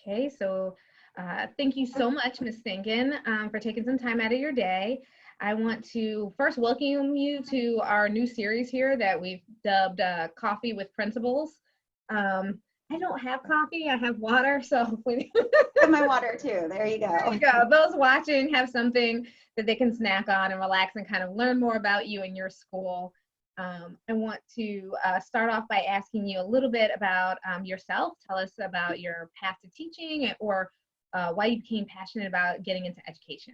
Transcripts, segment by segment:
Okay, so thank you so much, Ms. Steeken, for taking some time out of your day. I want to first welcome you to our new series here that we've dubbed Coffee with Principals. I don't have coffee, I have water, so hopefully I have my water too. There you go. there you go. Those watching have something that they can snack on and relax and kind of learn more about you and your school. I want to start off by asking you a little bit about yourself. Tell us about your path to teaching or why you became passionate about getting into education.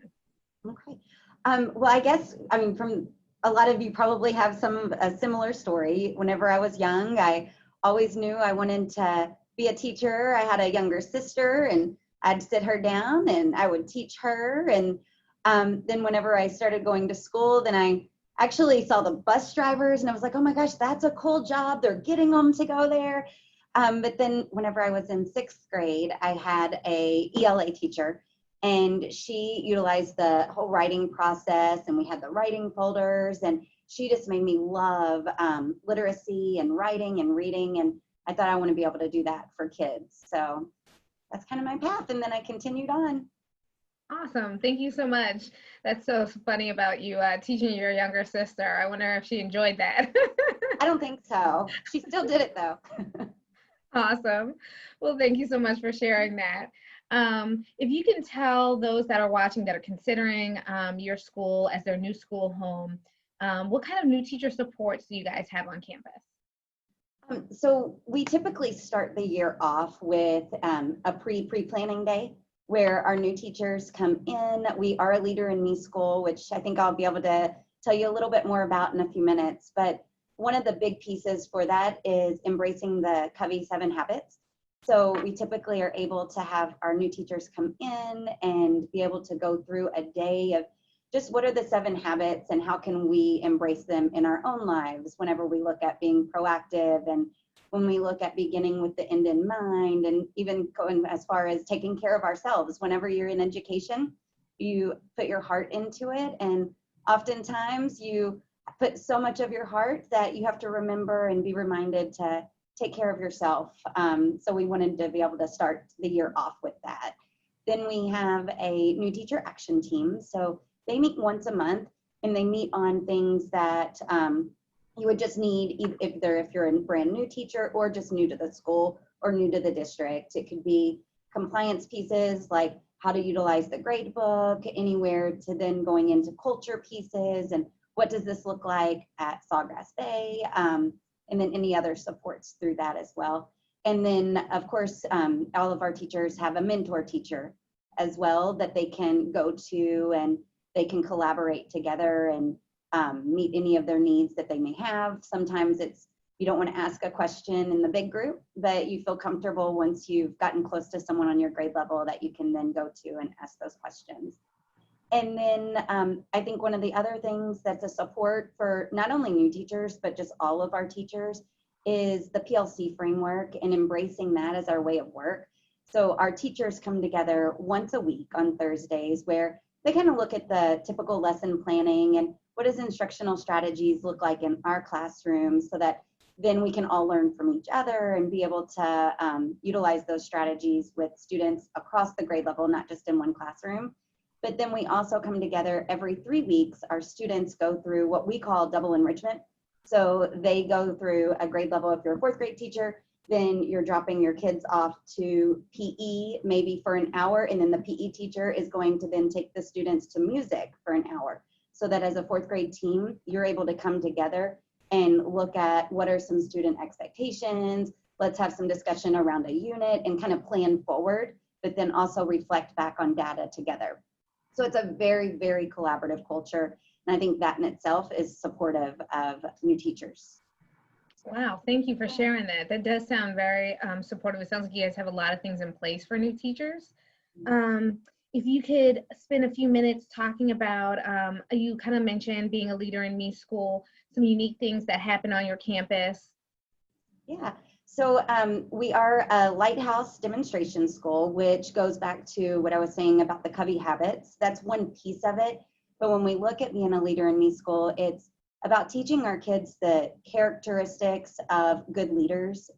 Okay. Well, I guess, from a lot of you probably have a similar story. Whenever I was young, I always knew I wanted to be a teacher. I had a younger sister, and I'd sit her down and I would teach her. And then whenever I started going to school, then I actually saw the bus drivers and I was like, oh my gosh, that's a cool job. They're getting them to go there. But then whenever I was in 6th grade, I had a ELA teacher, and she utilized the whole writing process, and we had the writing folders, and she just made me love literacy and writing and reading. And I thought I want to be able to do that for kids. So that's kind of my path. And then I continued on. Awesome. Thank you so much. That's so funny about you teaching your younger sister. I wonder if she enjoyed that. I don't think so. She still did it though. Awesome. Well, thank you so much for sharing that. If you can tell those that are watching that are considering your school as their new school home, what kind of new teacher supports do you guys have on campus? So we typically start the year off with a pre-planning day where our new teachers come in. We are a Leader in Me school, which I think I'll be able to tell you a little bit more about in a few minutes. But one of the big pieces for that is embracing the Covey 7 habits. So we typically are able to have our new teachers come in and be able to go through a day of just what are the 7 habits and how can we embrace them in our own lives whenever we look at being proactive, and when we look at beginning with the end in mind, and even going as far as taking care of ourselves. Whenever you're in education, you put your heart into it, and oftentimes you put so much of your heart that you have to remember and be reminded to take care of yourself. So we wanted to be able to start the year off with that. Then we have a new teacher action team. So they meet once a month, and they meet on things that you would just need if you're a brand new teacher or just new to the school or new to the district. It could be compliance pieces like how to utilize the grade book, anywhere to then going into culture pieces and what does this look like at Sawgrass Bay, and then any other supports through that as well. And then of course, all of our teachers have a mentor teacher as well that they can go to, and they can collaborate together and meet any of their needs that they may have. Sometimes you don't want to ask a question in the big group, but you feel comfortable once you've gotten close to someone on your grade level that you can then go to and ask those questions. And then I think one of the other things that's a support for not only new teachers, but just all of our teachers is the PLC framework and embracing that as our way of work. So our teachers come together once a week on Thursdays where they kind of look at the typical lesson planning and what does instructional strategies look like in our classrooms, so that then we can all learn from each other and be able to utilize those strategies with students across the grade level, not just in one classroom. But then we also come together every 3 weeks. Our students go through what we call double enrichment. So they go through a grade level. If you're a 4th grade teacher, then you're dropping your kids off to PE maybe for an hour, and then the PE teacher is going to then take the students to music for an hour. So that as a 4th grade team, you're able to come together and look at what are some student expectations. Let's have some discussion around a unit and kind of plan forward, but then also reflect back on data together. So it's a very, very collaborative culture. And I think that in itself is supportive of new teachers. Wow, thank you for sharing that. That does sound very supportive. It sounds like you guys have a lot of things in place for new teachers. If you could spend a few minutes talking about, you kind of mentioned being a Leader in Me school, some unique things that happen on your campus. Yeah, so we are a lighthouse demonstration school, which goes back to what I was saying about the Covey habits. That's one piece of it. But when we look at being a Leader in Me school, it's about teaching our kids the characteristics of good leaders.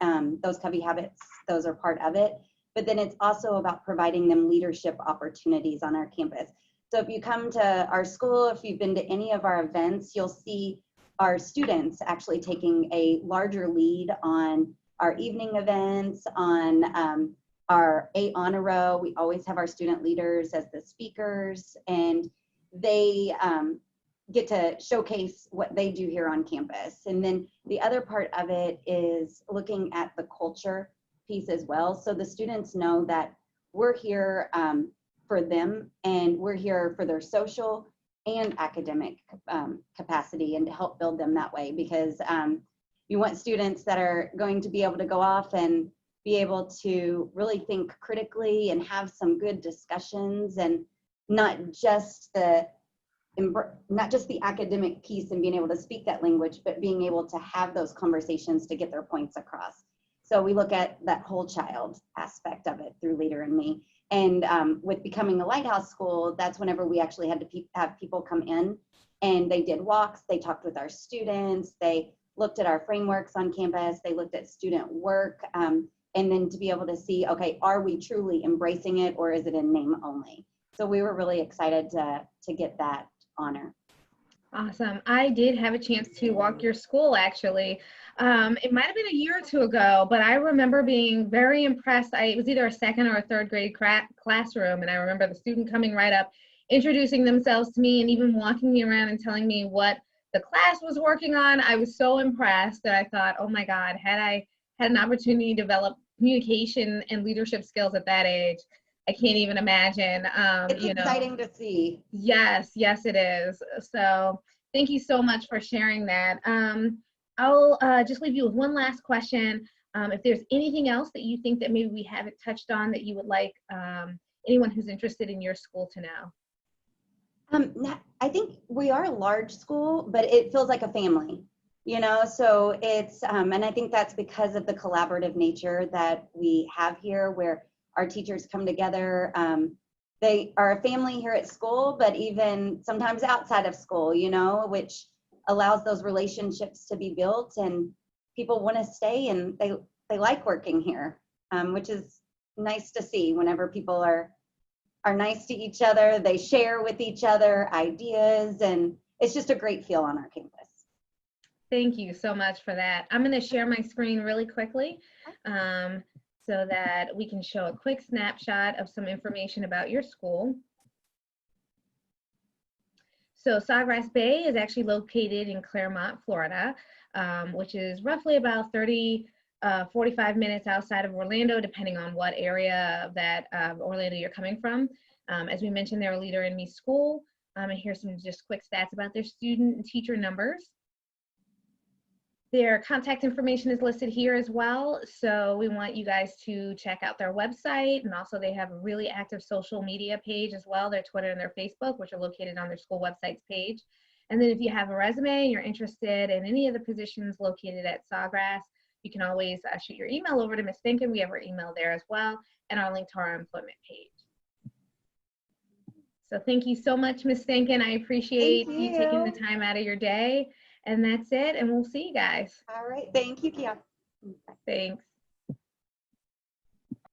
Those Covey habits, those are part of it. but then it's also about providing them leadership opportunities on our campus. So if you come to our school, if you've been to any of our events, you'll see our students actually taking a larger lead on our evening events, on our 8 on a row. We always have our student leaders as the speakers, and they get to showcase what they do here on campus. And then the other part of it is looking at the culture piece as well. So the students know that we're here for them, and we're here for their social and academic capacity, and to help build them that way, because you want students that are going to be able to go off and be able to really think critically and have some good discussions, and not just the academic piece and being able to speak that language, but being able to have those conversations to get their points across. So we look at that whole child aspect of it through Leader in Me. And with becoming a lighthouse school, that's whenever we actually had to have people come in, and they did walks, they talked with our students, they looked at our frameworks on campus, they looked at student work, and then to be able to see, okay, are we truly embracing it, or is it in name only? So we were really excited to get that honor. Awesome. I did have a chance to walk your school, actually. It might have been a year or two ago, but I remember being very impressed. It was either a second or a third grade classroom, and I remember the student coming right up, introducing themselves to me, and even walking me around and telling me what the class was working on. I was so impressed that I thought, oh my God, had I had an opportunity to develop communication and leadership skills at that age, I can't even imagine. It's exciting to see. Yes, yes, it is. So thank you so much for sharing that. I'll just leave you with one last question. If there's anything else that you think that maybe we haven't touched on that you would like anyone who's interested in your school to know. I think we are a large school, but it feels like a family, so it's, and I think that's because of the collaborative nature that we have here, where our teachers come together. They are a family here at school, but even sometimes outside of school, which allows those relationships to be built, and people want to stay, and they like working here, which is nice to see. Whenever people are nice to each other, they share with each other ideas, and it's just a great feel on our campus. Thank you so much for that. I'm going to share my screen really quickly so that we can show a quick snapshot of some information about your school. So Sawgrass Bay is actually located in Claremont, Florida, which is roughly about 45 minutes outside of Orlando, depending on what area of that Orlando you're coming from. As we mentioned, they're a Leader in Me school. And here's some just quick stats about their student and teacher numbers. Their contact information is listed here as well. So we want you guys to check out their website, and also they have a really active social media page as well, their Twitter and their Facebook, which are located on their school website's page. And then if you have a resume and you're interested in any of the positions located at Sawgrass, you can always shoot your email over to Ms. Steeken. We have her email there as well, and our link to our employment page. So thank you so much, Ms. Steeken. I appreciate you taking the time out of your day. And that's it, and we'll see you guys. All right. Thank you, Kia. Thanks.